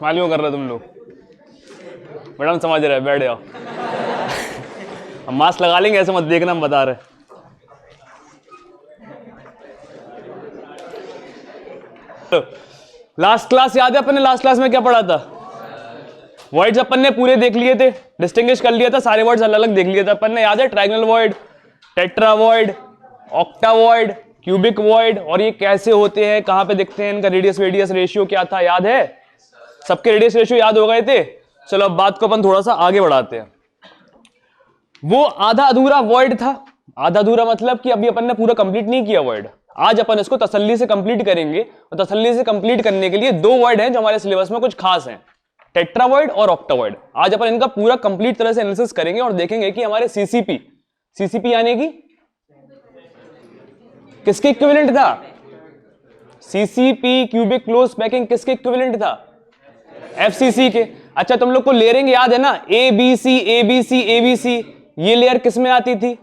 Smile क्यों कर रहे हो तुम लोग? मैडम समझ रहे, बैठ जाओ। हम मास्क लगा लेंगे, ऐसे मत देखना, हम बता रहे। लास्ट क्लास याद है अपन ने लास्ट क्लास में क्या पढ़ा था? वर्ड्स अपन ने पूरे देख लिए थे, डिस्टिंग्विश कर लिया था, सारे वर्ड्स अलग अलग देख लिए थे अपन ने, याद है? ट्रायंगल वॉइड, टेट्रावॉइड, ऑक्टावॉइड, क्यूबिक वॉइड, और ये कैसे होते हैं, कहां पे दिखते हैं, इनका रेडियस वेडियस रेशियो क्या था, याद है? सबके रेडियस रेशियो याद हो गए थे। चलो अब बात को अपन थोड़ा सा आगे बढ़ाते हैं। वो आधा अधूरा वॉइड था, आधा अधूरा मतलब कि अभी अपन ने पूरा कंप्लीट नहीं किया वर्ड। आज अपन इसको तसल्ली से कंप्लीट करेंगे, और तसल्ली से कंप्लीट करने के लिए दो वर्ड हैं जो हमारे सिलेबस में कुछ खास हैं, टेट्रावॉइड और ऑक्टावॉइड। आज अपन इनका पूरा कंप्लीट तरह से एनालिसिस करेंगे और देखेंगे कि हमारे सीसीपी यानी कि किसके इक्विवेलेंट था? सीसीपी क्यूबिक क्लोज पैकिंग किसके इक्विवेलेंट था? एफसीसी के। अच्छा तुम लोग को लेयरिंग याद है ना, एबीसी एबीसी एबीसी, ये लेयर किस में आती थी?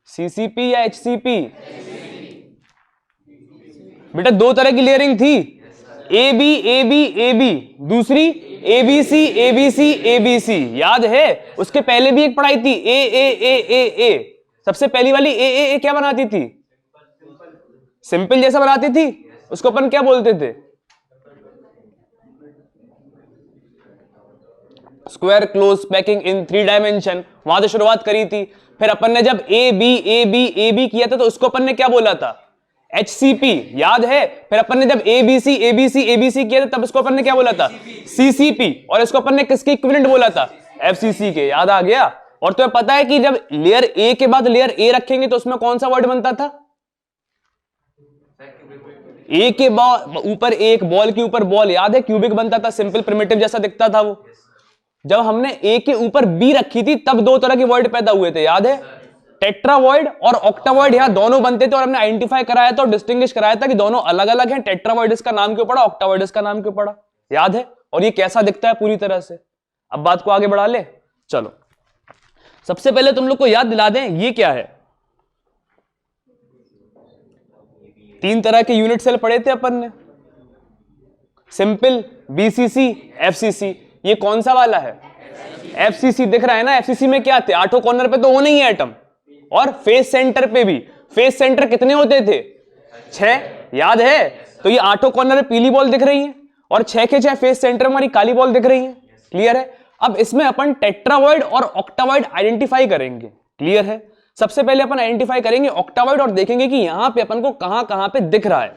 सीसीपी या एचसीपी? बेटा दो तरह की लेयरिंग थी, A B A B A B, दूसरी एबीसी एबीसी एबीसी, याद है? उसके पहले भी एक पढ़ाई थी, ए ए ए ए ए। सबसे पहली वाली ए क्या बनाती थी? सिंपल जैसा बनाती थी, उसको अपन क्या बोलते थे? Square close packing in 3 dimension, वहां से शुरुआत करी थी। फिर अपन ने जब ए बी किया था तो उसको अपन ने क्या बोला था? HCP, याद है? फिर अपन ने जब ABC किया था तब इसको अपन ने क्या बोला था? CCP, और इसको अपन ने किसके इक्विवेलेंट बोला था? FCC के। याद आ गया? और तुम्हें पता है कि जब लेयर ए के बाद लेयर ए रखेंगे तो उसमें कौन सा वर्ड बनता था? ए के बाद ऊपर एक, बॉल के ऊपर बॉल, याद है? क्यूबिक बनता था, सिंपल प्रिमिटिव जैसा दिखता था वो। जब हमने ए के ऊपर बी रखी थी तब दो तरह के वर्ड पैदा हुए थे, याद है? टेट्रावॉइड और ऑक्टावॉइड, यहां दोनों बनते थे और हमने आइडेंटिफाई कराया था और डिस्टिंग्विश कराया था कि दोनों अलग अलग हैं। टेट्रावॉइड इसका नाम क्यों पड़ा, ऑक्टावॉइड इसका नाम क्यों पड़ा, याद है? और ये कैसा दिखता है पूरी तरह से। अब बात को आगे बढ़ा ले। चलो सबसे पहले तुम लोग को याद दिला दें ये क्या है। 3 तरह के यूनिट सेल पढ़े थे अपन ने, सिंपल, बीसीसी, एफसीसी। ये कौन सा वाला है? एफसीसी दिख रहा है ना? एफसीसी में क्या थे? 8 कॉर्नर पे तो वो नहीं है एटम, और फेस सेंटर पे भी। फेस सेंटर कितने होते थे? 6, याद है? तो ये 8 कॉर्नर पे पीली बॉल दिख रही है और 6 के 6 फेस सेंटर में हमारी काली बॉल दिख रही है। क्लियर है? अब इसमें अपन टेट्रावॉइड और ऑक्टावॉइड आइडेंटिफाई करेंगे। क्लियर है? सबसे पहले अपन आइडेंटिफाई करेंगे ऑक्टावॉइड और देखेंगे कि यहां पे अपन को कहां पे दिख रहा है।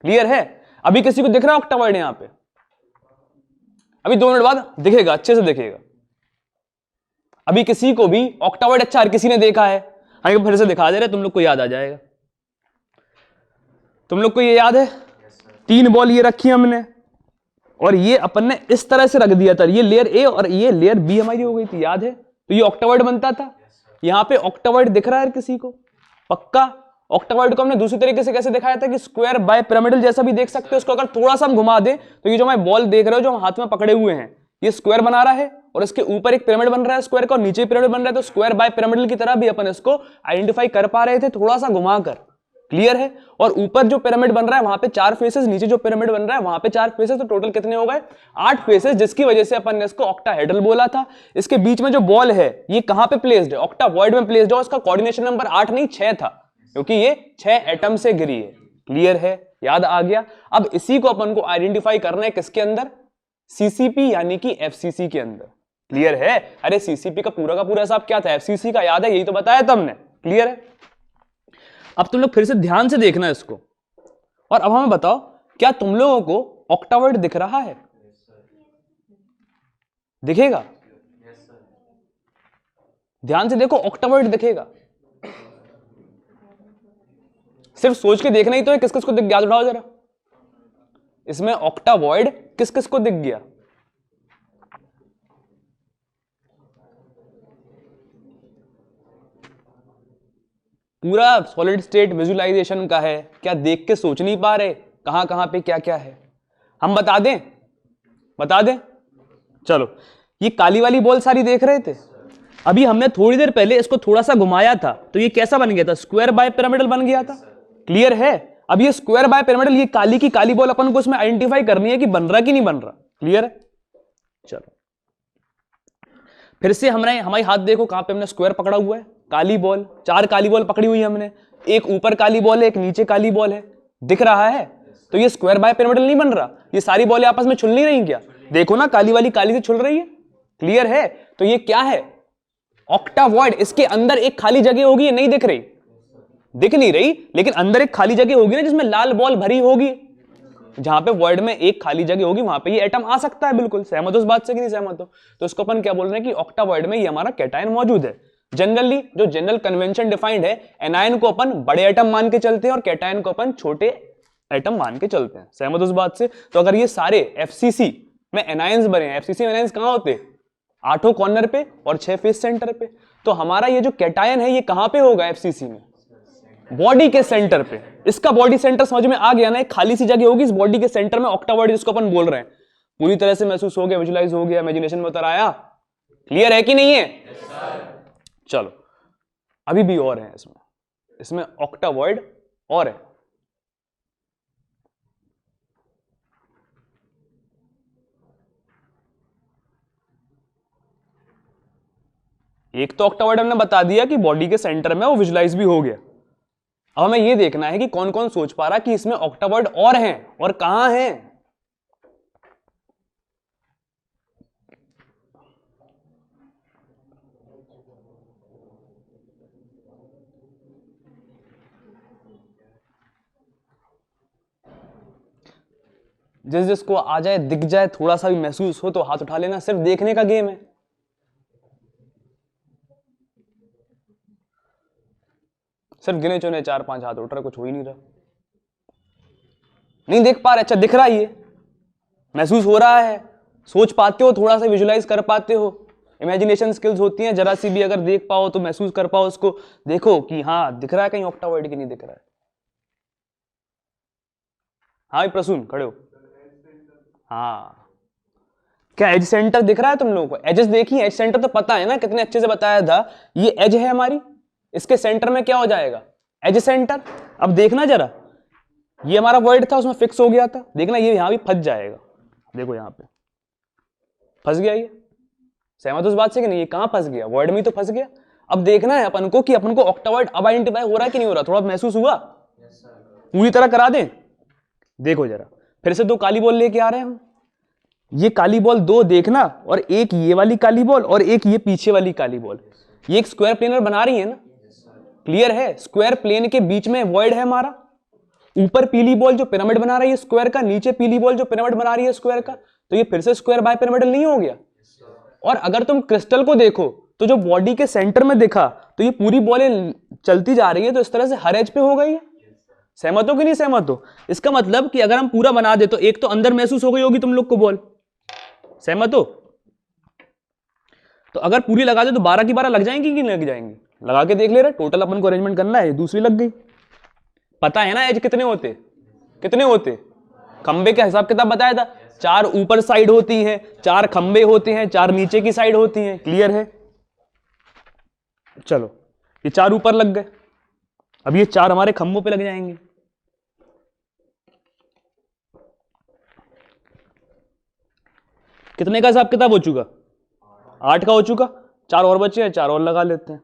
क्लियर है? अभी किसी को दिख रहा है ऑक्टावॉइड यहां पे? अभी 2 मिनट बाद दिखेगा, अच्छे से दिखेगा। अभी किसी को भी ऑक्टावॉइड अच्छा हर किसी ने देखा है, हम फिर से दिखा दे रहे, तुम लोग को याद आ जाएगा। तुम लोग को ये याद है? 3 बॉल ये रखी हमने और ये अपन ने इस तरह से रख दिया था, ये लेयर ए और ये लेयर बी हमारी हो गई थी, याद है? तो ये ऑक्टावॉइड बनता था। यहां पे ऑक्टावॉइड दिख रहा है किसी को? पक्का? ऑक्टावॉइड को हमने दूसरी तरीके से कैसे दिखाया था कि स्क्वायर बाय पिरामिडल जैसा भी देख सकते हो। इसको अगर थोड़ा सा हम घुमा दें तो ये जो हमारे बॉल देख रहे हो जो हम हाथ में पकड़े हुए हैं, ये स्क्वायर बना रहा है और इसके ऊपर एक पिरामिड बन रहा है स्क्वायर का और नीचे पिरामिड बन रहा है, तो स्क्वायर बाय पिरामिडल की तरह भी अपन इसको आइडेंटिफाई कर पा रहे थे थोड़ा सा घुमाकर। क्लियर है? और ऊपर जो पिरामिड बन रहा है वहां पे 4 फेसेस, नीचे जो पिरामिड बन रहा है वहां पे 4 फेसेस, तो टोटल कितने हो गए? 8 फेसेस, जिसकी वजह से अपन ने इसको ऑक्टाहेड्रल बोला था। इसके बीच में जो बॉल है ये कहां पे प्लेस्ड है? ऑक्टावॉइड में प्लेस्ड है। उसका कोऑर्डिनेशन नंबर 8 नहीं 6 था, क्योंकि ये 6 एटम से घिरी है। क्लियर है? याद आ गया? अब इसी को अपन को आइडेंटिफाई करना है किसके अंदर? सीसीपी यानी कि एफसीसी के अंदर। क्लियर है? अरे सीसीपी का पूरा हिसाब क्या था? एफसीसी का, याद है? यही तो बताया था हमने। क्लियर है? अब तुम लोग फिर से ध्यान से देखना इसको, और अब हमें बताओ क्या तुम लोगों को ऑक्टावॉइड दिख रहा है? दिखेगा? ध्यान से देखो, ऑक्टावॉइड दिखेगा। सिर्फ सोच के देखना ही तो है। किस किस को दिख गया? हाथ उठाओ जरा। इसमें ऑक्टावॉइड किस किस को दिख गया? पूरा सॉलिड स्टेट विजुअलाइजेशन का है, क्या देख के सोच नहीं पा रहे कहां पे क्या क्या है? हम बता दें? चलो, ये काली वाली बॉल सारी देख रहे थे। अभी हमने थोड़ी देर पहले इसको थोड़ा सा घुमाया था तो ये कैसा बन गया था? स्क्वायर बाय पिरामिडल बन गया था। क्लियर है? अब ये स्क्वायर बाय पिरामिडल, ये काली की काली बॉल अपन को इसमें आइडेंटिफाई करनी है कि बन रहा कि नहीं बन रहा। क्लियर है? चलो फिर से हमारे हाथ देखो कहां पे हमने स्क्वायर पकड़ा हुआ है, काली बॉल, 4 काली बॉल पकड़ी हुई है हमने, एक ऊपर काली बॉल है, एक नीचे काली बॉल है, दिख रहा है? तो ये स्क्वायर बाय पिरामिडल नहीं बन रहा, ये सारी बॉलें आपस में छुल नहीं रही क्या? देखो ना, काली वाली काली से छुल रही है। क्लियर है? तो ये क्या है? ऑक्टावॉइड। इसके अंदर एक खाली जगह होगी, नहीं दिख रही, दिख नहीं रही, लेकिन अंदर एक खाली जगह होगी ना जिसमें लाल बॉल भरी होगी। जहां पे वर्ड में एक खाली जगह होगी वहां पे ये एटम आ सकता है। बिल्कुल सहमत हो इस बात से कि नहीं सहमत हो? तो इसको अपन क्या बोल रहे हैं कि ऑक्टावॉइड में ये हमारा कैटायन मौजूद है। जनरली जो जनरल कन्वेंशन डिफाइंड है, एनायन को अपन बड़े एटम मान के चलते हैं और कैटायन को अपन छोटे एटम मान के चलते हैं। सहमत हो इस बात से? तो अगर ये सारे एफसीसी में एनायंस बने हैं, एफसीसी में एनायंस कहां होते हैं? 8 कॉर्नर पे और 6 फेस सेंटर पे। तो हमारा ये जो कैटायन है ये कहां पे होगा एफसीसी में? बॉडी के सेंटर पे। इसका बॉडी सेंटर समझ में आ गया ना, एक खाली सी जगह होगी इस बॉडी के सेंटर में, ऑक्टावॉइड जिसको अपन बोल रहे हैं। पूरी तरह से महसूस हो गया, विजुलाइज हो गया, इमेजिनेशन में उतर आया? क्लियर है कि नहीं है? चलो अभी भी और है इसमें ऑक्टावॉइड और है। एक तो ऑक्टावॉइड हमने बता दिया कि बॉडी के सेंटर में, वो विजुलाइज भी हो गया। अब हमें यह देखना है कि कौन कौन सोच पा रहा कि इसमें ऑक्टावॉइड और हैं और कहां हैं। जिसको आ जाए, दिख जाए, थोड़ा सा भी महसूस हो तो हाथ उठा लेना, सिर्फ देखने का गेम है। सिर्फ गिने चुने 4-5 हाथ उठ रहे, कुछ हो ही नहीं रहा। नहीं देख पा रहे? अच्छा दिख रहा है, ये महसूस हो रहा है, सोच पाते हो, थोड़ा सा विजुलाइज कर पाते हो, इमेजिनेशन स्किल्स होती हैं, जरा सी भी अगर देख पाओ तो महसूस कर पाओ उसको, देखो कि हाँ दिख रहा है कहीं ऑक्टावॉइड की नहीं दिख रहा है। हाँ प्रसून खड़े हो। हाँ क्या एज सेंटर दिख रहा है तुम लोगों को? एजेस देखिए, एज सेंटर तो पता है ना, कितने अच्छे से बताया था। ये एज है हमारी, इसके सेंटर में क्या हो जाएगा? Edge centre. अब देखना जरा, ये हमारा वर्ड था, उसमें फिक्स हो गया था, देखना ये यहां भी फंस जाएगा। देखो यहां पे फंस गया ये। सहमत उस बात से कि नहीं? ये कहां फंस गया? वर्ड में तो फंस गया। अब देखना है अपन को कि अपन को ऑक्टावॉइड अब आइडेंटिफाई हो रहा है कि नहीं हो रहा। थोड़ा महसूस हुआ? पूरी तरह करा दें? देखो जरा फिर से 2 काली बॉल लेके आ रहे हैं हम। ये काली बॉल 2 देखना, और एक ये वाली काली बॉल और एक ये पीछे वाली काली बॉल, ये एक स्क्वायर प्लेनर बना रही है ना? क्लियर है? स्क्वायर प्लेन के बीच में वॉइड है हमारा। ऊपर पीली बॉल जो पिरामिड बना रही है स्क्वायर का, नीचे पीली बॉल जो पिरामिड बना रही है स्क्वायर का। तो ये फिर से स्क्वायर बाय पिरामिडल नहीं हो गया? और अगर तुम क्रिस्टल को देखो तो जो बॉडी के सेंटर में देखा, तो ये पूरी बॉलें चलती जा रही है, तो इस तरह से हर एज पे हो गई है। सहमत हो कि नहीं सहमत हो? इसका मतलब कि अगर हम पूरा बना दे तो एक तो अंदर महसूस हो गई होगी तुम लोग को बॉल। सहमत हो? तो अगर पूरी लगा दे तो 12 की 12 लग जाएंगी कि नहीं लग जाएंगी? लगा के देख ले रहे, टोटल अपन को अरेंजमेंट करना है, दूसरी लग गई। पता है ना एज कितने होते? कितने होते? खंबे का हिसाब किताब बताया था, 4 ऊपर साइड होती हैं, 4 खंबे होते हैं, 4 नीचे की साइड होती हैं। क्लियर है? चलो ये 4 ऊपर लग गए, अब ये 4 हमारे खंभों पे लग जाएंगे। कितने का हिसाब किताब हो चुका? 8 का हो चुका। 4 और बचे हैं, 4 और लगा लेते हैं।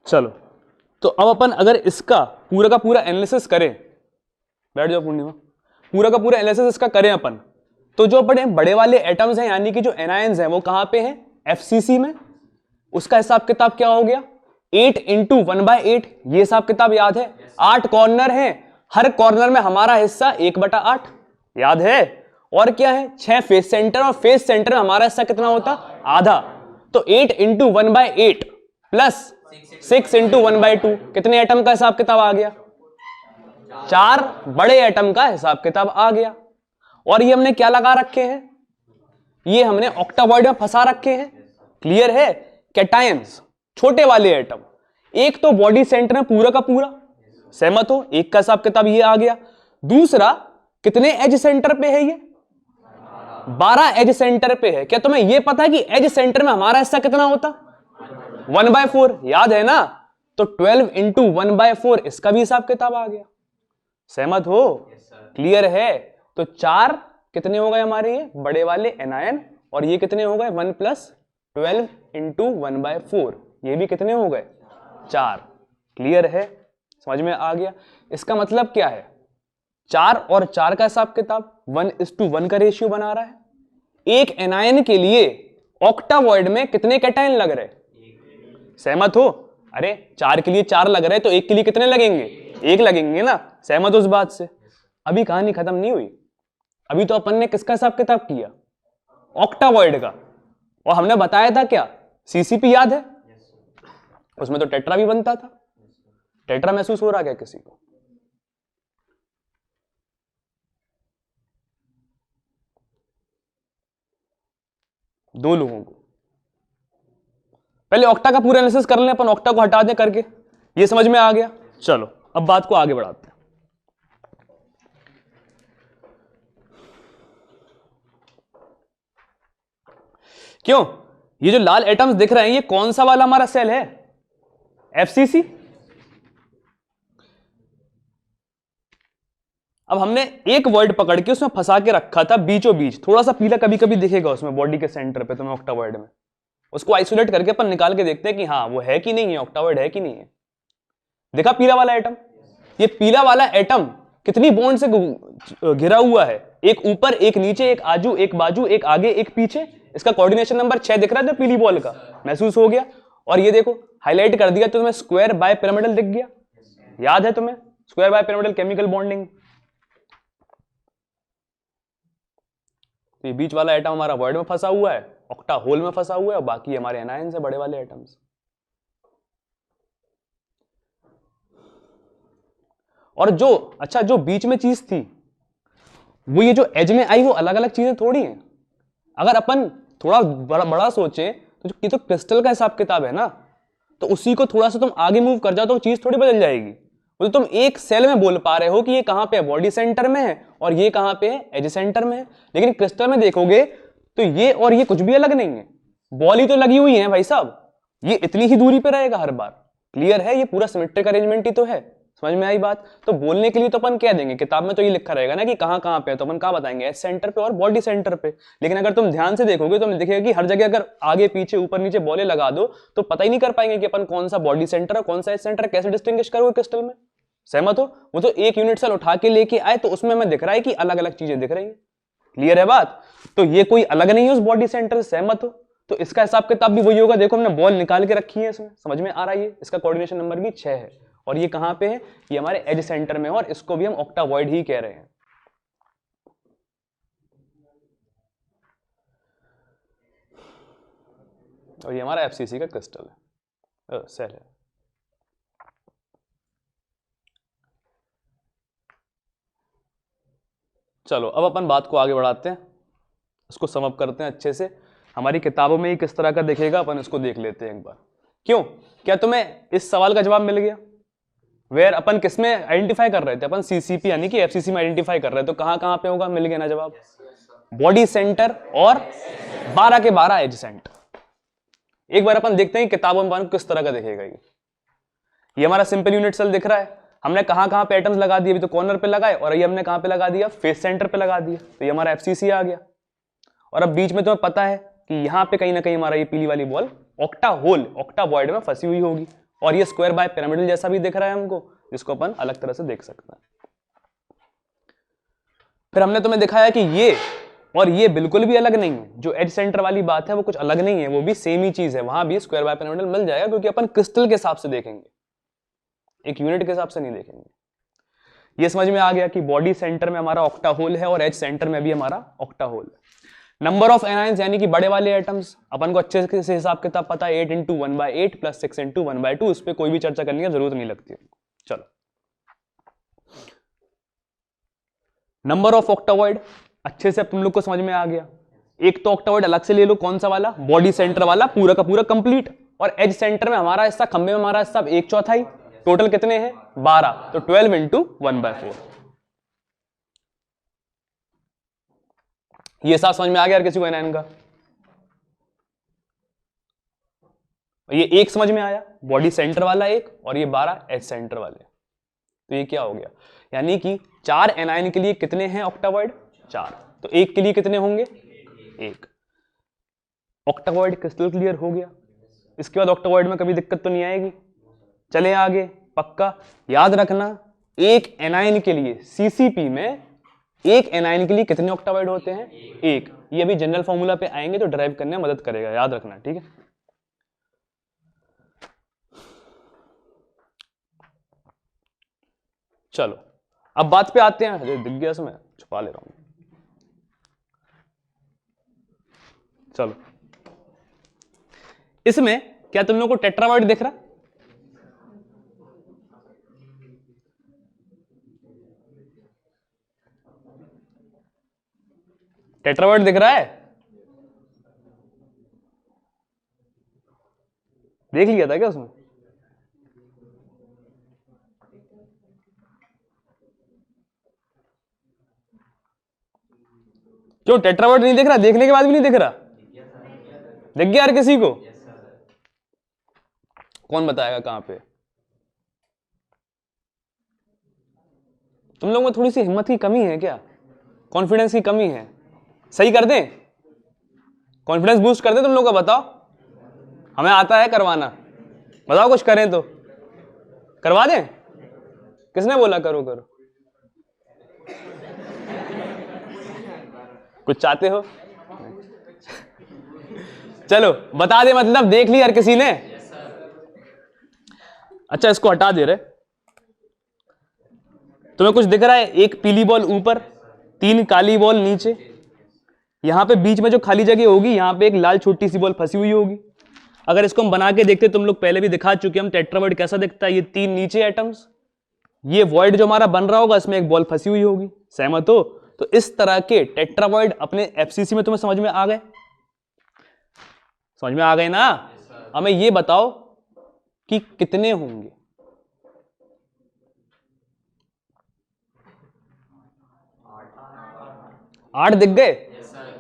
चलो तो अब अपन अगर इसका पूरा का पूरा एनालिसिस करें, बैठ जाओ पूर्णिमा, पूरा का पूरा एनालिसिस इसका करें अपन, तो जो अपने बड़े वाले एटम्स हैं यानी कि जो एनायंस हैं वो कहां पे हैं? एफसीसी में। उसका हिसाब किताब क्या हो गया? 8 × 1/8। ये हिसाब किताब याद है? 8 कॉर्नर हैं, हर कॉर्नर में हमारा हिस्सा 1/8 याद है। और क्या है? 6 फेस सेंटर, और फेस सेंटर में हमारा हिस्सा कितना होता? आधा। तो 8 × 1/8 प्लस 6 × 1/2, कितने एटम का हिसाब किताब आ गया? 4 बड़े एटम का हिसाब किताब आ गया। और ये हमने क्या लगा रखे हैं? ये हमने ऑक्टावॉइड में फंसा रखे हैं। क्लियर है? कैटायंस, छोटे वाले एटम। एक तो बॉडी सेंटर में पूरा का पूरा, सहमत हो? एक का हिसाब किताब ये आ गया। दूसरा कितने एज सेंटर पे है ये? 12 एज सेंटर पे है। क्या तुम्हें यह पता है कि एज सेंटर में हमारा हिस्सा कितना होता? 1/4, याद है ना? तो 12 इंटू 1/4, इसका भी हिसाब किताब आ गया। सहमत हो? क्लियर है? तो 4 कितने हो गए हमारे ये बड़े वाले एनायन, और ये कितने हो गए 1 + 12 इंटू 1/4, ये भी कितने हो गए 4। क्लियर है? समझ में आ गया? इसका मतलब क्या है, 4 और 4 का हिसाब किताब 1:1 का रेशियो बना रहा है। एक एनायन के लिए ऑक्टावॉइड में कितने कैटायन लग रहे? सहमत हो? अरे 4 के लिए 4 लग रहे, तो एक के लिए कितने लगेंगे? 1 लगेंगे ना। सहमत हो उस बात से? अभी कहानी खत्म नहीं हुई, अभी तो अपन ने किसका हिसाब किताब किया? ऑक्टावॉइड का। और हमने बताया था क्या, सीसीपी याद है? उसमें तो टेट्रा भी बनता था। टेट्रा महसूस हो रहा क्या किसी को? दो लोगों को। पहले ऑक्टा का पूरा एनालिसिस कर लें अपन, ऑक्टा को हटा दें करके। ये समझ में आ गया? चलो अब बात को आगे बढ़ाते हैं। क्यों, ये जो लाल एटम्स दिख रहे हैं, ये कौन सा वाला हमारा सेल है? एफसीसी। अब हमने एक वर्ड पकड़ के उसमें फंसा के रखा था बीचों बीच, थोड़ा सा पीला कभी कभी दिखेगा उसमें बॉडी के सेंटर पे, तुम्हें ऑक्टावर्ड में। उसको आइसोलेट करके अपन निकाल के देखते हैं कि हाँ वो है कि नहीं है, ऑक्टावर्ड है कि नहीं है। देखा पीला वाला एटम? ये पीला वाला एटम कितनी बॉन्ड से घिरा हुआ है? एक ऊपर, एक नीचे, एक आजू, एक बाजू, एक आगे, एक पीछे। इसका कोऑर्डिनेशन नंबर 6 दिख रहा है पीली बॉल का, महसूस हो गया? और ये देखो हाईलाइट कर दिया तो तुम्हें स्क्वायर बाय पिरामिडल दिख गया। याद है तुम्हें square by pyramidal chemical bonding? तो ये बीच वाला एटम हमारा वर्ड में फंसा हुआ है, ऑक्टा होल में फंसा हुआ है, और बाकी हमारे एनायंस है बड़े वाले एटम्स। और जो अच्छा जो बीच में चीज थी वो ये जो एज में आई, वो अलग अलग चीजें थोड़ी हैं। अगर अपन थोड़ा बड़ा सोचें तो ये तो क्रिस्टल का हिसाब किताब है ना, तो उसी को थोड़ा सा तुम आगे मूव कर जाओ तो चीज थोड़ी बदल जाएगी। तो तुम एक सेल में बोल पा रहे हो कि ये कहां पे है, बॉडी सेंटर में है, और ये कहां पे है, एज सेंटर में है। लेकिन क्रिस्टल में देखोगे तो ये और ये कुछ भी अलग नहीं है, बॉल ही तो लगी हुई है भाई साहब। ये इतनी ही दूरी पे रहेगा हर बार। क्लियर है? ये पूरा सिमेट्रिक अरेंजमेंट ही तो है। समझ में आई बात? तो बोलने के लिए तो अपन कह देंगे, किताब में तो ये लिखा रहेगा ना कि कहां कहां पे है, तो अपन कहां बताएंगे, एज सेंटर पे और बॉडी सेंटर पे। लेकिन अगर तुम ध्यान से देखोगे तो दिखेगा कि हर जगह अगर आगे पीछे ऊपर नीचे बॉले लगा दो तो पता ही नहीं कर पाएंगे कि अपन कौन सा बॉडी सेंटर है कौन सा एज सेंटर, कैसे डिस्टिंग्विश करोगे क्रिस्टल में? सहमत हो? वो तो एक यूनिट सेल उठा के लेके आए तो उसमें हमें दिख रहा है कि अलग अलग चीजें दिख रही है। क्लियर है बात? तो ये कोई अलग नहीं है उस बॉडी सेंटर से। सहमत हो? तो इसका हिसाब किताब भी वही होगा। देखो हमने बॉल निकाल के रखी है इसमें, समझ में आ रहा है? इसका कोऑर्डिनेशन नंबर भी 6 है, और ये कहां पे है? ये हमारे एज सेंटर में है, और इसको भी हम ऑक्टावॉइड ही कह रहे हैं। और ये हमारा एफसीसी का क्रिस्टल है, सेल है। चलो अब अपन बात को आगे बढ़ाते हैं, इसको सम अप करते हैं अच्छे से। हमारी किताबों में ही किस तरह का दिखेगा अपन इसको देख लेते हैं एक बार। क्यों, क्या तुम्हें इस सवाल का जवाब मिल गया? वेयर अपन किस में आइडेंटिफाई कर रहे थे? अपन सीसीपी यानी कि एफसीसी में आइडेंटिफाई कर रहे थे, तो कहां कहां पे होगा? मिल गया ना जवाब, बॉडी सेंटर और 12 के 12 एज सेंटर। एक बार अपन देखते हैं किताबों में किस तरह का दिखेगा। ये हमारा सिंपल यूनिट सेल दिख रहा है, हमने कहां कहां पे एटम्स लगा दिए? अभी तो कॉर्नर पे लगाए, और ये हमने कहां पे लगा दिया? फेस सेंटर पे लगा दिया, तो ये हमारा एफसीसी आ गया। और अब बीच में तुम्हें पता है कि यहां पे कहीं ना कहीं हमारा ये पीली वाली बॉल ऑक्टा होल, ऑक्टावॉइड में फंसी हुई होगी, और ये स्क्वायर बाय पिरामिडल जैसा भी दिख रहा है हमको, जिसको अपन अलग तरह से देख सकते हैं। फिर हमने तुम्हें दिखाया कि ये और ये बिल्कुल भी अलग नहीं है। जो एज सेंटर वाली बात है वो कुछ अलग नहीं है, वो भी सेम ही चीज है, वहां भी स्क्वायर बाय पिरामिडल मिल जाएगा, क्योंकि अपन क्रिस्टल के हिसाब से देखेंगे, एक यूनिट के हिसाब से नहीं देखेंगे। ये समझ में आ गया कि बॉडी सेंटर में हमारा ऑक्टा होल है और एज सेंटर में भी हमारा ऑक्टा होल है। नंबर ऑफ एनायंस यानी कि बड़े वाले एटम्स अपन को अच्छे से हिसाब किताब पता है, 8 × 1/8 + 6 × 1/2। उस पर कोई भी चर्चा करने की जरूरत नहीं लगती। चलो नंबर ऑफ ऑक्टावॉइड अच्छे से तुम लोग को समझ में आ गया। एक तो ऑक्टावॉइड अलग से ले लो, कौन सा वाला? बॉडी सेंटर वाला, पूरा का पूरा कंप्लीट। और एज सेंटर में हमारा हिस्सा, खंबे में हमारा हिस्सा 1/4। टोटल कितने हैं? 12, तो 12 × 1/4। ये साफ समझ में आ गया यार किसी को एनायन का? ये एक समझ में आया, बॉडी सेंटर वाला एक, और ये 12 एच सेंटर वाले। तो ये क्या हो गया, यानी कि 4 एनायन के लिए कितने हैं ऑक्टावॉइड? 4। तो एक के लिए कितने होंगे? 1। ऑक्टावॉइड क्रिस्टल क्लियर हो गया। इसके बाद ऑक्टावॉइड में कभी दिक्कत तो नहीं आएगी। चले आगे, पक्का याद रखना, एक एनायन के लिए सीसीपी में एक एनायन के लिए कितने ऑक्टावॉइड होते हैं? 1। ये अभी जनरल फॉर्मूला पे आएंगे तो ड्राइव करने में मदद करेगा, याद रखना, ठीक है। चलो अब बात पे आते हैं। अरे दिख गया, मैं छुपा ले रहा हूं। चलो, इसमें क्या तुम लोगों को टेट्रावर्ड दिख रहा? टेट्रावर्ड दिख रहा है? देख लिया था क्या उसमें? क्यों टेट्रावर्ड नहीं दिख रहा? देखने के बाद भी नहीं दिख रहा? दिख गया यार किसी को? कौन बताएगा कहां पे? तुम लोगों में थोड़ी सी हिम्मत की कमी है क्या? कॉन्फिडेंस की कमी है? सही कर दें? कॉन्फिडेंस बूस्ट कर दें तुम लोग का? बताओ, हमें आता है करवाना। बताओ कुछ करें तो करवा दें। किसने बोला करो करो? कुछ चाहते हो? चलो बता दे, मतलब देख ली हर किसी ने? अच्छा इसको हटा दे रहे। तुम्हें कुछ दिख रहा है? एक पीली बॉल ऊपर, 3 काली बॉल नीचे। यहां पे बीच में जो खाली जगह होगी, यहां पे एक लाल छोटी सी बॉल फंसी हुई होगी। अगर इसको हम बना के देखते, तुम लोग पहले भी दिखा चुके हम टेट्रावर्ड कैसा दिखता है। ये 3 नीचे एटम्स, ये वॉइड जो हमारा बन रहा होगा, इसमें एक बॉल फंसी हुई होगी। सहमत हो? तो इस तरह के टेट्रावर्ड अपने एफसीसी में तुम्हें समझ में आ गए? समझ में आ गए ना? हमें ये बताओ कि कितने होंगे? आठ दिख गए?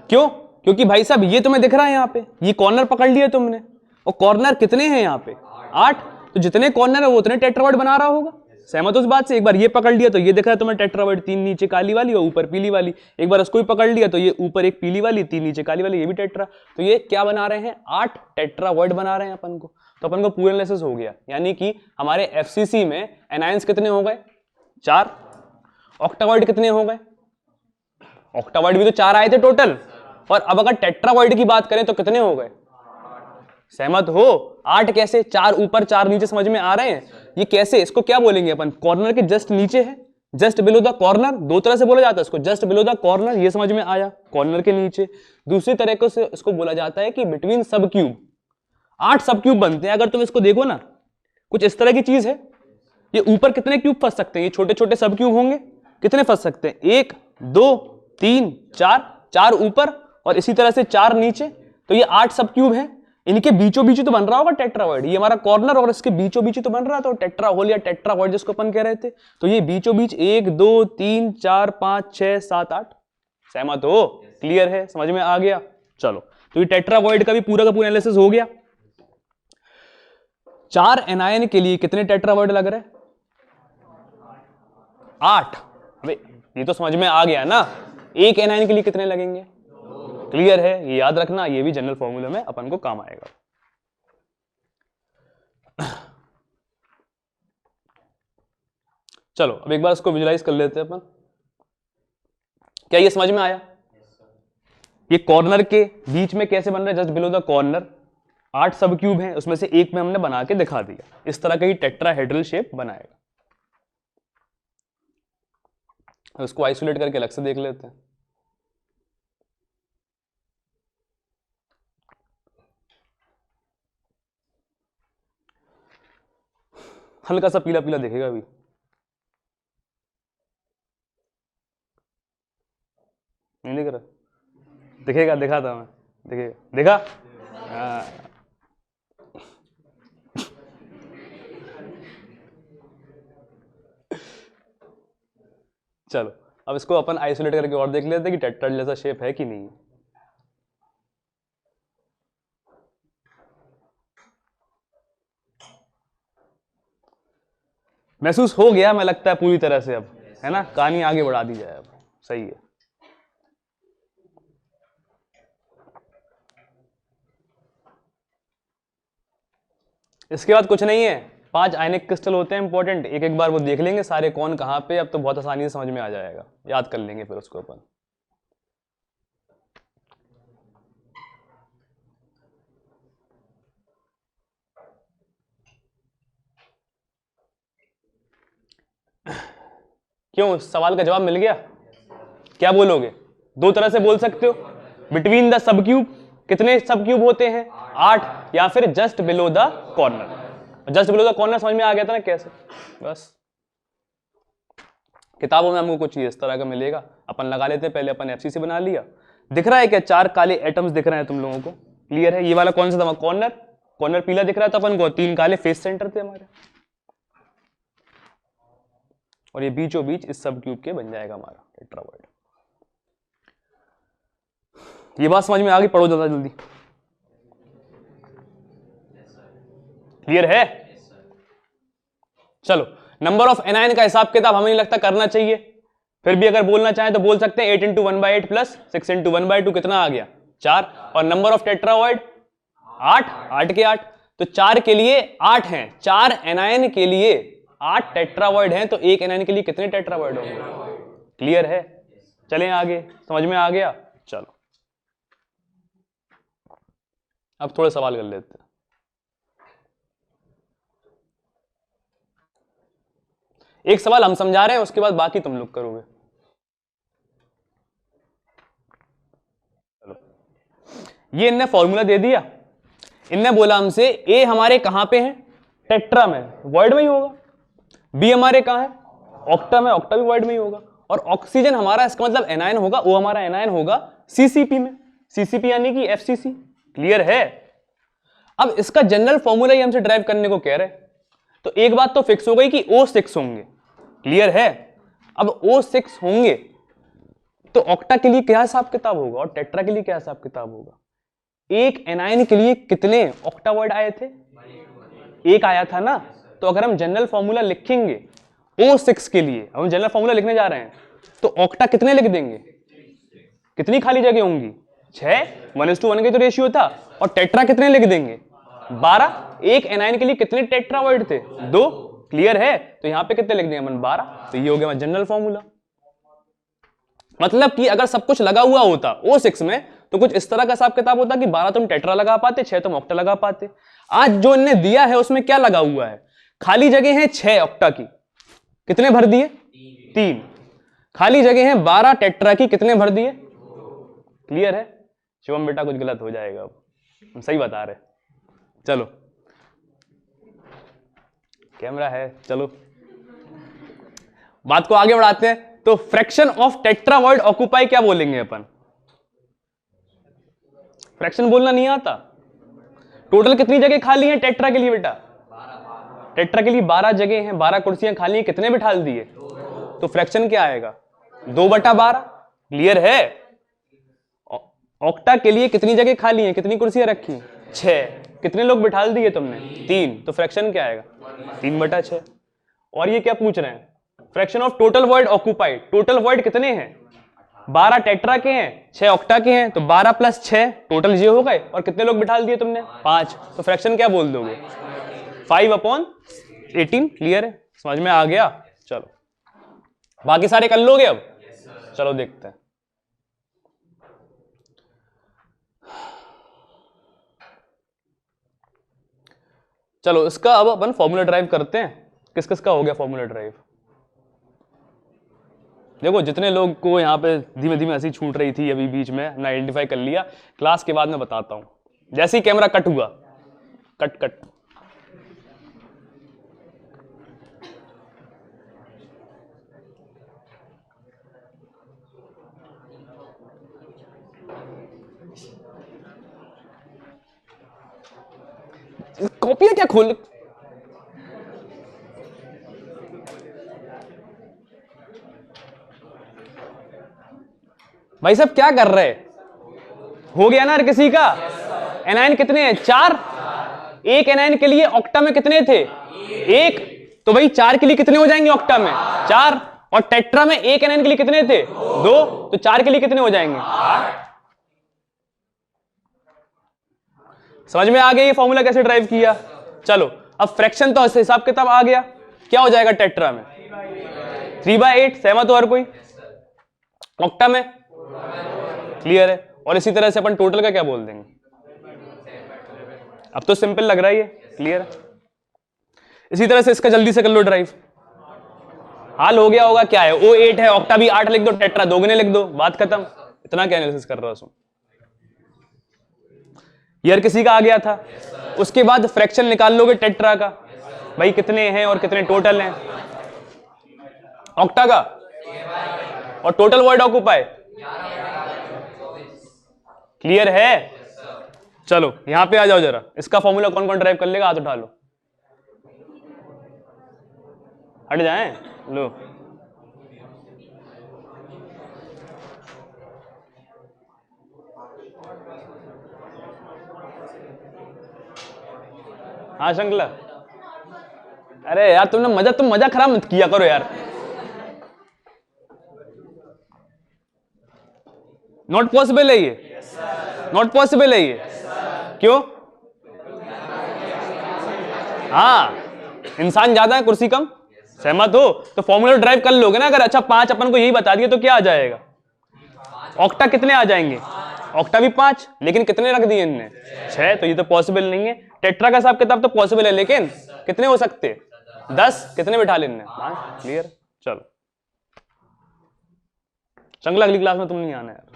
क्यों? क्योंकि भाई साहब ये तुम्हें दिख रहा है, यहां पे ये कॉर्नर पकड़ लिए तुमने, और कॉर्नर कितने हैं यहां पे? 8। तो जितने कॉर्नर है वो उतने टेट्रावर्ड बना रहा होगा। सहमत उस बात से? एक बार ये पकड़ लिया तो ये दिख रहा है तुम्हें टेट्रावर्ड, 3 नीचे काली वाली और ऊपर पीली वाली। एक बार इसको भी पकड़ लिया तो ये ऊपर एक पीली वाली, 3 नीचे काली वाली, ये भी टेट्रा। तो ये क्या बना रहे हैं? 8 टेट्रावर्ड बना रहे हैं अपन को। तो अपन को पूरा एनालिसिस हो गया, यानी कि हमारे एफसीसी में एनायंस कितने हो गए? 4। ऑक्टावर्ड कितने हो गए? ऑक्टावर्ड भी तो 4 आए थे टोटल। और अब अगर टेट्रावर्ड की बात करें तो कितने हो गए? सहमत हो? 8 कैसे? 4 ऊपर 4 नीचे, समझ में आ रहे हैं? ये कैसे? इसको क्या बोलेंगे अपन? कॉर्नर के जस्ट नीचे है, जस्ट बिलो द कॉर्नर। दो तरह से बोला जाता है इसको, जस्ट बिलो द कॉर्नर, ये समझ में आया, कॉर्नर के नीचे। दूसरी तरह से इसको बोला जाता है कि बिटवीन सब क्यूब। 8 सब क्यूब बनते हैं। अगर तुम इसको देखो ना, कुछ इस तरह की चीज है। ये ऊपर कितने क्यूब फंस सकते हैं? ये छोटे छोटे सब क्यूब होंगे, कितने फंस सकते हैं? 1 2 3 4, 4 ऊपर और इसी तरह से 4 नीचे। तो ये 8 सब क्यूब है। इनके बीचों बीच तो बन रहा होगा टेट्रावर्ड। ये हमारा कॉर्नर और इसके बीचों बीच तो बन रहा था, तो टेट्रा होल या टेट्रावर्ड जिसको अपन कह रहे थे। तो ये बीचों बीच 1 2 3 4 5 6 7 8। सहमत हो? क्लियर है? समझ में आ गया? चलो, तो ये टेट्रावर्ड का भी पूरा का पूरा एनालिसिस हो गया। 4 एनायन के लिए कितने टेट्रावर्ड लग रहे? 8। अबे ये तो समझ में आ गया ना। एक एनायन के लिए कितने लगेंगे? क्लियर है? ये याद रखना, ये भी जनरल फॉर्मूले में अपन को काम आएगा। चलो अब एक बार इसको विजुलाइज कर लेते हैं अपन। क्या ये समझ में आया? ये कॉर्नर के बीच में कैसे बन रहा है? जस्ट बिलो द कॉर्नर 8 सब क्यूब हैं, उसमें से एक में हमने बना के दिखा दिया। इस तरह का ही टेट्राहेड्रल शेप बनाएगा। इसको आइसोलेट करके अलग से देख लेते हैं। हल्का सा पीला पीला दिखेगा अभी। नहीं दिख रहा? दिखेगा, दिखा था मैं, दिखेगा, दिखा? चलो अब इसको अपन आइसोलेट करके और देख लेते हैं कि टेट्राहेड्रल जैसा शेप है कि नहीं। महसूस हो गया मैं लगता है पूरी तरह से अब, है ना, कहानी आगे बढ़ा दी जाए अब। सही है। इसके बाद कुछ नहीं है, 5 आयनिक क्रिस्टल होते हैं इंपॉर्टेंट, एक एक बार वो देख लेंगे सारे कौन कहां पे, अब तो बहुत आसानी से समझ में आ जाएगा, याद कर लेंगे फिर उसको अपन। क्यों, सवाल का जवाब मिल गया? क्या बोलोगे? 2 तरह से बोल सकते हो, बिटवीन द सब क्यूब, कितने सब क्यूब होते हैं? 8, या फिर just below the corner. Just below the corner समझ में आ गया था ना कैसे, बस। किताबों में हमको कुछ इस तरह का मिलेगा, अपन लगा लेते हैं, पहले अपन एफसीसी बना लिया। दिख रहा है क्या, 4 काले एटम्स दिख रहे हैं तुम लोगों को, क्लियर है? ये वाला कौन सा था, कॉर्नर, कॉर्नर पीला दिख रहा है तो अपन को 3 काले फेस सेंटर थे हमारे, और ये बीचों बीच इस सब क्यूब के बन जाएगा हमारा टेट्रावर्ड। ये बात समझ में आ गई? पढ़ो ज्यादा जल्दी, क्लियर है? चलो, नंबर ऑफ एनायन का हिसाब किताब हमें नहीं लगता करना चाहिए, फिर भी अगर बोलना चाहें तो बोल सकते हैं 8 इंटू 1/8 प्लस 6 इंटू 1/2, कितना आ गया? 4। और नंबर ऑफ टेट्रावर्ड 8 के 8, तो 4 के लिए 8 हैं, 4 एनायन के लिए 8 टेट्रावर्ड हैं, तो एक एनायन के लिए कितने टेट्रावर्ड होंगे? क्लियर है? चलें आगे, समझ में आ गया? चलो अब थोड़े सवाल कर लेते हैं। एक सवाल हम समझा रहे हैं, उसके बाद बाकी तुम लोग करोगे। चलो, ये इनने फॉर्मूला दे दिया, इनने बोला हमसे ए हमारे कहां पे है? टेट्रा में, वर्ड में ही होगा। बी हमारे कहां है? ऑक्टा में, ऑक्टा भी वर्ड में ही होगा। और ऑक्सीजन हमारा, इसका मतलब एनायन होगा, वो हमारा एनायन होगा सीसीपी में, सीसीपी यानी कि एफसीसी। क्लियर है? अब इसका जनरल फॉर्मूला ही हमसे ड्राइव करने को कह रहे हैं, तो एक बात तो फिक्स हो गई कि O6 होंगे। क्लियर है? अब O6 होंगे तो ऑक्टा के लिए क्या हिसाब किताब होगा और टेट्रा के लिए क्या हिसाब किताब होगा? एक एनायन के लिए कितने ऑक्टावर्ड आए थे? 1 आया था ना। तो अगर हम जनरल फॉर्मूला लिखेंगे O6 के लिए, हम जनरल फॉर्मूला लिखने जा रहे हैं, तो ऑक्टा कितने लिख देंगे? कितनी खाली जगह होंगी? 6, 1:1 का तो रेशियो था। और टेट्रा कितने लिख देंगे? 12। एक एनायन के लिए कितने टेट्रावर्ड थे? 2। क्लियर है? तो यहां पे कितने लिख देंगे अपन? 12। तो ये हो गया जनरल फॉर्मूला। मतलब कि अगर सब कुछ लगा हुआ होता O6 में, तो कुछ इस तरह का हिसाब किताब होता कि 12 तुम टेट्रा लगा पाते, 6 तुम ऑक्टा लगा पाते। आज जो इनने दिया है उसमें क्या लगा हुआ है? खाली जगह है 6 ऑक्टा की, कितने भर दिए? 3। खाली जगह है 12 टेट्रा की, कितने भर दिए? क्लियर है? शिवम बेटा कुछ गलत हो जाएगा, अब हम सही बता रहे। चलो, कैमरा है, चलो बात को आगे बढ़ाते हैं। तो फ्रैक्शन ऑफ टेट्रावर्ड ऑक्यूपाई क्या बोलेंगे अपन? फ्रैक्शन बोलना नहीं आता? टोटल कितनी जगह खाली है टेट्रा के लिए बेटा? टेट्रा के लिए 12 जगह हैं, 12 कुर्सियां खाली हैं, कितने बिठाल दिए? तो फ्रैक्शन क्या आएगा? 2/12। क्लियर है? ऑक्टा के लिए कितनी जगह खाली है, कितनी कुर्सियां रखी? 6। कितने लोग बिठाल दिए तुमने? 3। तो फ्रैक्शन क्या आएगा? 3/6। और ये क्या पूछ रहे हैं? Fraction of total word occupied. Total word कितने हैं? 12 टेट्रा के हैं, 6 ऑक्टा के हैं, तो 12 + 6 टोटल ये हो गए। और कितने लोग बिठाल दिए तुमने? 5। तो फ्रैक्शन क्या बोल दोगे? 5/18। क्लियर है? समझ में आ गया? चलो बाकी सारे कर लोगे अब? चलो देखते हैं। चलो इसका अब अपन फॉर्मूला ड्राइव करते हैं। किस किस का हो गया फॉर्मूला ड्राइव? देखो जितने लोग को यहाँ पे धीमे धीमे हंसी छूट रही थी अभी बीच में, ना आइडेंटिफाई कर लिया, क्लास के बाद में बताता हूं, जैसे ही कैमरा कट हुआ, कट कट। कॉपियां क्या खोल, भाई साहब क्या कर रहे, हो गया ना हर किसी का। एनायन कितने हैं, 4। एक एनायन के लिए ऑक्टा में कितने थे, 1, तो भाई 4 के लिए कितने हो जाएंगे ऑक्टा में, 4। और टेट्रा में एक एनायन के लिए कितने थे, 2, तो 4 के लिए कितने हो जाएंगे, 8। समझ में आ गया ये फॉर्मूला कैसे ड्राइव किया। चलो अब फ्रैक्शन तो हिसाब किताब आ गया, क्या हो जाएगा टेट्रा में 3/8, सहमत हो हर कोई। ऑक्टा में क्लियर है। और इसी तरह से अपन टोटल का क्या बोल देंगे, अब तो सिंपल लग रहा है ये, क्लियर है। इसी तरह से इसका जल्दी से कर लो ड्राइव, हाल हो गया होगा, क्या है O8 है, ऑक्टा भी 8 लिख दो, टेट्रा 2 गुने लिख दो, बात खत्म। इतना क्या एनालिसिस कर रहा हूं, ये हर किसी का आ गया था। उसके बाद फ्रैक्शन निकाल लोगे टेट्रा का, भाई कितने हैं और कितने टोटल हैं ऑक्टा का, और टोटल वॉइड ऑक्यूपाई, क्लियर है। चलो यहां पे आ जाओ जरा, इसका फॉर्मूला कौन कौन ड्राइव कर लेगा, हाथ उठा लो, हट जाएं, लो हाँ शंकला, अरे यार तुम मजा खराब मत किया करो यार। नॉट पॉसिबल है ये, नॉट पॉसिबल है ये, क्यों, हाँ इंसान ज्यादा है कुर्सी कम, सहमत हो। तो फॉर्मूला ड्राइव कर लोगे ना अगर। अच्छा 5 अपन को यही बता दिए तो क्या आ जाएगा, ऑक्टा कितने आ जाएंगे, ऑक्टा भी 5, लेकिन कितने रख दिए इनने, 6, तो ये तो पॉसिबल नहीं है। टेट्रा का हिसाब किताब तो पॉसिबल है, लेकिन कितने हो सकते, 10, कितने बिठा लेने, हाँ क्लियर। चलो चंगला अगली क्लास में तुम नहीं आना यार।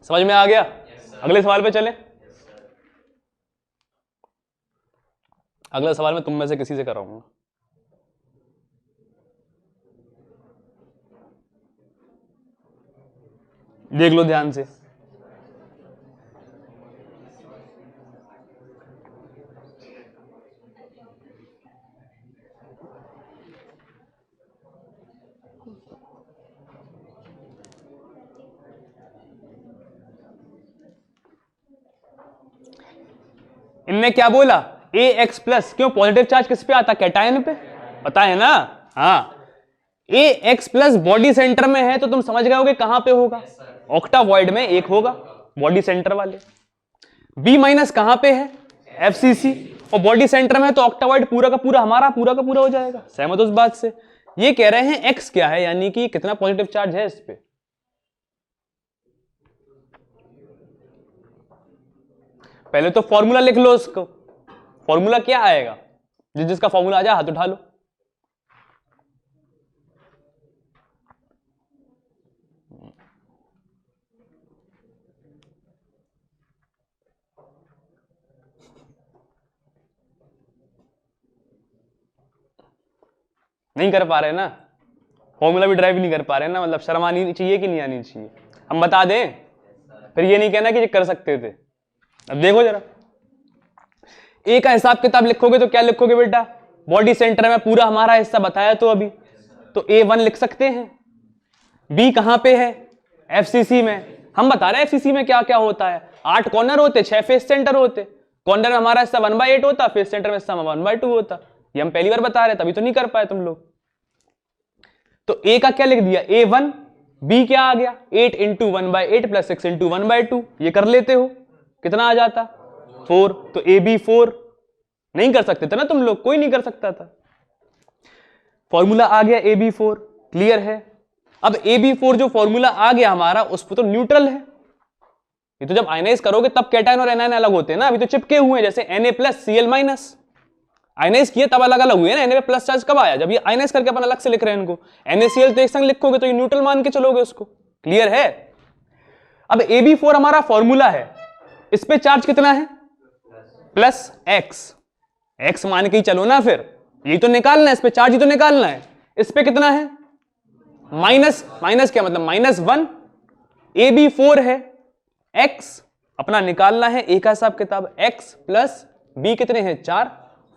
समझ में आ गया, अगले सवाल पे चले। अगला सवाल मैं तुम में से किसी से कराऊंगा, देख लो ध्यान से। इनने क्या बोला, AX प्लस, क्यों पॉजिटिव चार्ज किस पे आता, कैटायन पे, पता है ना, हाँ। AX प्लस बॉडी सेंटर में है तो तुम समझ गए होगे कहां पे होगा, ऑक्टा वॉइड में 1 होगा बॉडी सेंटर वाले। B माइनस कहां पे है, FCC, और बॉडी सेंटर में है तो ऑक्टा वॉइड पूरा का पूरा हमारा पूरा का पूरा हो जाएगा, सहमत उस बात से। ये कह रहे हैं X क्या है, यानी कि कितना पॉजिटिव चार्ज है इस पे। पहले तो फॉर्मूला लिख लो उसको, फॉर्मूला क्या आएगा, जिसका फॉर्मूला आ जाए हाथ उठा लो। नहीं कर पा रहे ना, फॉर्मूला भी ड्राइव नहीं कर पा रहे ना, मतलब शर्म आनी चाहिए कि नहीं आनी चाहिए, हम बता दें, फिर ये नहीं कहना कि कर सकते थे। अब देखो जरा, ए का हिसाब किताब लिखोगे तो क्या लिखोगे बेटा, बॉडी सेंटर में पूरा हमारा हिस्सा बताया तो अभी, तो A1 लिख सकते हैं। बी कहां पे है, FCC में, हम बता रहे हैं FCC में क्या क्या होता है, 8 कॉर्नर होते, 6 फेस सेंटर होते, कॉर्नर में हमारा हिस्सा 1/8 होता, फेस सेंटर में हिस्सा 1/2 होता। ये हम पहली बार बता रहे, तभी तो नहीं कर पाए तुम लोग। तो A का क्या लिख दिया, A1, B क्या आ गया, 8 × 1/8 + 6 × 1/2, ये कर लेते हो, कितना आ जाता, 4, तो AB 4 नहीं कर सकते थे ना तुम लोग, कोई नहीं कर सकता था। फॉर्मूला आ गया AB 4, क्लियर है। अब AB 4 जो फॉर्मूला आ गया हमारा, उस पर तो न्यूट्रल है, ये तो जब आयनाइज करोगे तब कैटायन और एनायन अलग होते हैं ना, अभी तो चिपके हुए हैं, जैसे Na+ Cl-, आयनाइज किए तब अलग अलग हुए ना, Na प्लस चार्ज कब आया, जब ये आयनाइज करके अपन अलग से लिख रहे हैं इनको, NaCl तो एक संग लिखोगे तो ये न्यूट्रल मान के चलोगे उसको, क्लियर है। अब AB4 हमारा फॉर्मूला है, इस पे चार्ज कितना है, +x, x मान के ही चलो ना, फिर ये तो निकालना है, इस पे चार्ज ही तो निकालना है। इस पे कितना है, माइनस, माइनस क्या मतलब -1, AB4 है, x अपना निकालना है, a का हिसाब किताब x + b कितने हैं 4,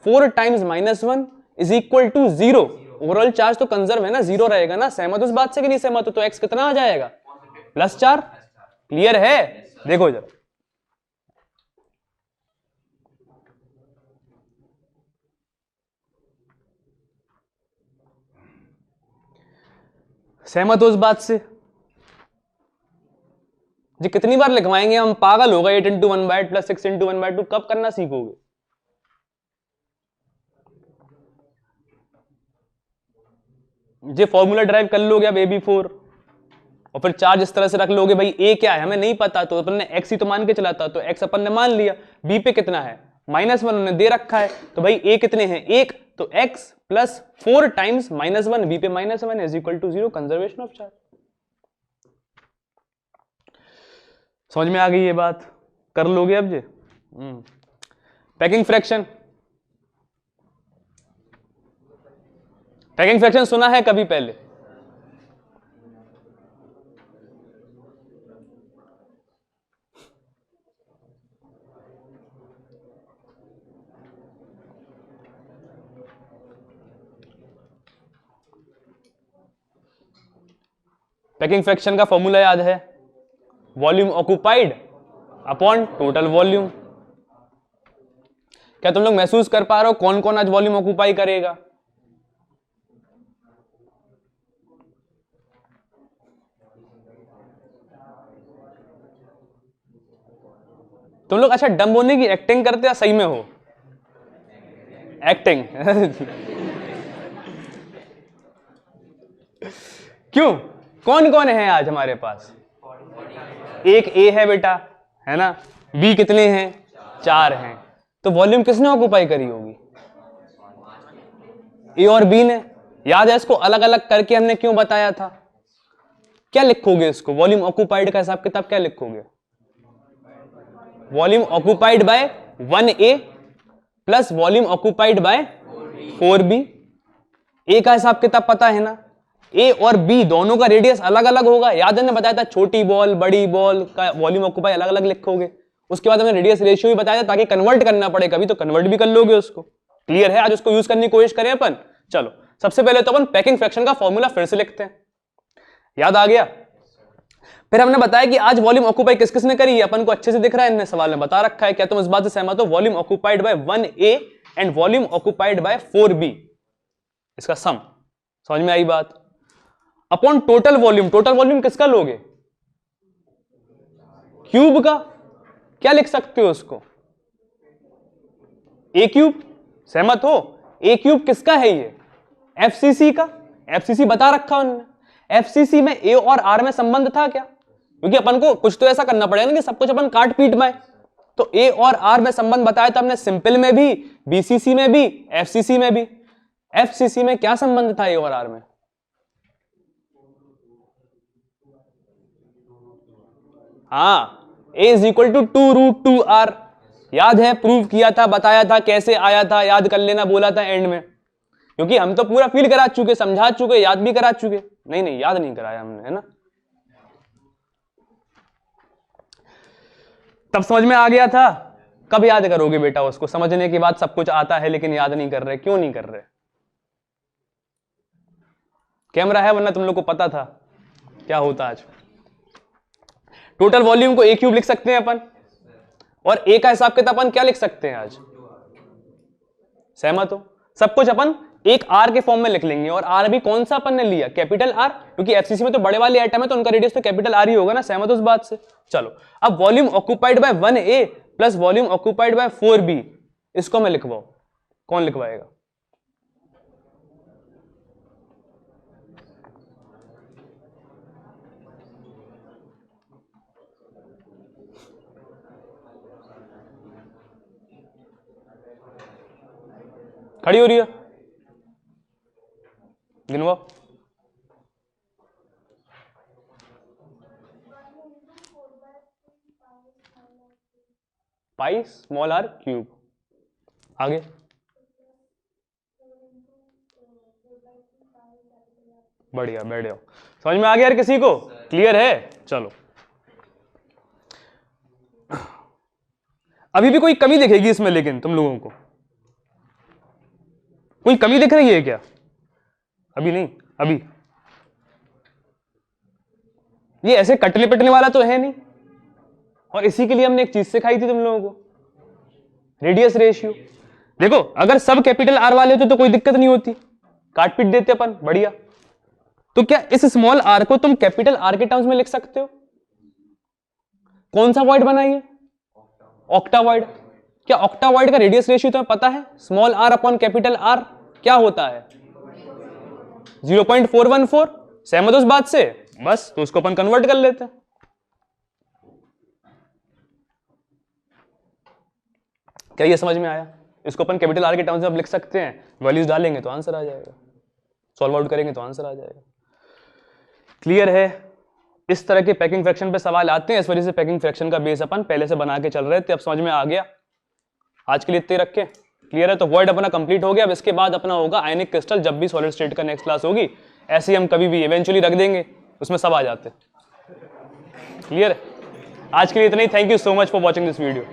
4 × -1, is equal to 0, overall charge तो कंजर्व है ना, 0 रहेगा ना। सहमत उस बात से कि नहीं सहमत हो? तो x कितना आ जाएगा? +4। क्लियर है? देखो जरा, सहमत हो उस बात से? जी कितनी बार लिखवाएंगे हम, पागल हो गए। 8 × 1/8 + 6 × 1/2 कब करना सीखोगे? ये फॉर्मूला ड्राइव कर लोगे अब AB4, और फिर चार्ज इस तरह से रख लोगे। भाई A क्या है हमें नहीं पता, तो अपन ने x ही तो मान के चलाता, तो x अपन ने मान लिया। B पे कितना है? -1 उन्होंने दे रखा है, तो भाई A कितने हैं? 1, तो x + 4 टाइम्स -1, B पे -1 is equal to 0, conservation of charge. समझ में आ गई ये बात? कर लोगे अब जी। पैकिंग फ्रैक्शन, पैकिंग फ्रैक्शन सुना है कभी पहले? पैकिंग फ्रैक्शन का फॉर्मूला याद है? Volume occupied upon total volume. क्या तुम लोग महसूस कर पा रहे हो कौन कौन आज वॉल्यूम ऑक्युपाई करेगा? तुम लोग अच्छा डम्ब होने की एक्टिंग करते या सही में हो? एक्टिंग। क्यों? कौन कौन है आज हमारे पास? एक A है बेटा, है ना? B कितने हैं? 4 हैं। तो वॉल्यूम किसने ऑक्युपाई करी होगी? A और B ने। याद है इसको अलग अलग करके हमने क्यों बताया था? क्या लिखोगे इसको? वॉल्यूम ऑक्युपाइड का हिसाब किताब क्या लिखोगे? Volume occupied by 1A plus volume occupied by 4B। A का हिसाब किताब पता है ना? A और B दोनों का रेडियस अलग अलग होगा। याद है ना बताया था, छोटी बॉल बड़ी बॉल का वॉल्यूम ऑक्युपाई अलग अलग लिखोगे। उसके बाद हमने रेडियस रेशियो भी बताया था, ताकि कन्वर्ट करना पड़े कभी तो कन्वर्ट भी कर लोगे उसको। क्लियर है? आज उसको यूज करने की कोशिश करें अपन। चलो सबसे पहले तो अपन पैकिंग फ्रैक्शन का फॉर्मूला फिर से लिखते हैं। याद आ गया? फिर हमने बताया कि आज वॉल्यूम ऑक्युपाई किस किसने करी है, अपन को अच्छे से दिख रहा है, इन्हें सवाल में बता रखा है। क्या तुम इस बात से सहमत हो? Volume occupied by 1A and volume occupied by 4B, इसका सम। समझ में आई बात? Upon total volume, total volume किसका लोगे? क्यूब का। क्या लिख सकते हो उसको? A cube. सहमत हो? A क्यूब किसका है ये? FCC का। FCC बता रखा उन्होंने। FCC में A और R में संबंध था क्या? क्योंकि अपन को कुछ तो ऐसा करना पड़ेगा ना कि सब कुछ अपन काट पीट में। तो A और R में संबंध बताया था हमने, सिंपल में भी, BCC में भी, FCC में भी। FCC में क्या संबंध था A और R में? हाँ, A is equal to 2√2R। याद है? प्रूव किया था, बताया था, कैसे आया था याद कर लेना, बोला था एंड में। क्योंकि हम तो पूरा फील करा चुके, समझा चुके, याद भी करा चुके। नहीं याद नहीं कराया हमने, है ना? तब समझ में आ गया था। कब याद करोगे बेटा उसको? समझने के बाद सब कुछ आता है लेकिन याद नहीं कर रहे। क्यों नहीं कर रहे? कैमरा है, वरना तुम लोग को पता था क्या होता आज। टोटल वॉल्यूम को A क्यूब लिख सकते हैं अपन, और A का हिसाब किताब अपन क्या लिख सकते हैं आज? सहमत हो? सब कुछ अपन एक R के फॉर्म में लिख लेंगे। और R भी कौन सा अपन ने लिया? कैपिटल R, क्योंकि FCC में तो बड़े वाले आइटम है तो उनका रेडियस तो कैपिटल R ही होगा ना। सहमत उस बात से? चलो अब volume occupied by 1A plus volume occupied by 4B, इसको मैं लिखवाऊं। कौन लिखवाएगा? खड़ी हो रही है? गिनवा। Pi small r cube. आगे बढ़िया, बैठ जाओ। समझ में आ गया यार किसी को? क्लियर है? चलो अभी भी कोई कमी दिखेगी इसमें लेकिन तुम लोगों को? कोई कमी दिख रही है क्या? अभी नहीं, अभी ये ऐसे कटने पिटने वाला तो है नहीं। और इसी के लिए हमने एक चीज सिखाई थी तुम लोगों को, रेडियस रेशियो। देखो अगर सब कैपिटल आर वाले होते तो कोई दिक्कत नहीं होती, काट पीट देते अपन, बढ़िया। तो क्या इस स्मॉल आर को तुम कैपिटल आर के टर्म्स में लिख सकते हो? कौन सा वर्ड बनाइए? ऑक्टावर्ड। क्या ऑक्टावर्ड का रेडियस रेशियो तुम्हें पता है? Small R upon capital R क्या होता है? 0.414। सहमत हो उस बात से? बस तो उसको अपन कन्वर्ट कर लेते हैं। क्या ये समझ में आया? इसको अपन कैपिटल आर के टर्म्स में अब लिख सकते हैं, वैल्यूज डालेंगे तो आंसर आ जाएगा, सॉल्व आउट करेंगे तो आंसर आ जाएगा। क्लियर है? इस तरह के पैकिंग फ्रैक्शन पे सवाल आते हैं, इस वजह से पैकिंग फ्रैक्शन का बेस अपन पहले से बना के चल रहे थे। अब समझ में आ गया? आज के लिए इतने रखें। क्लियर है? तो वर्ड अपना कंप्लीट हो गया। अब इसके बाद अपना होगा आयनिक क्रिस्टल। जब भी सॉलिड स्टेट का नेक्स्ट क्लास होगी ऐसे ही हम कभी भी इवेंचुअली रख देंगे, उसमें सब आ जाते। क्लियर है? आज के लिए इतना ही। Thank you so much for watching this video.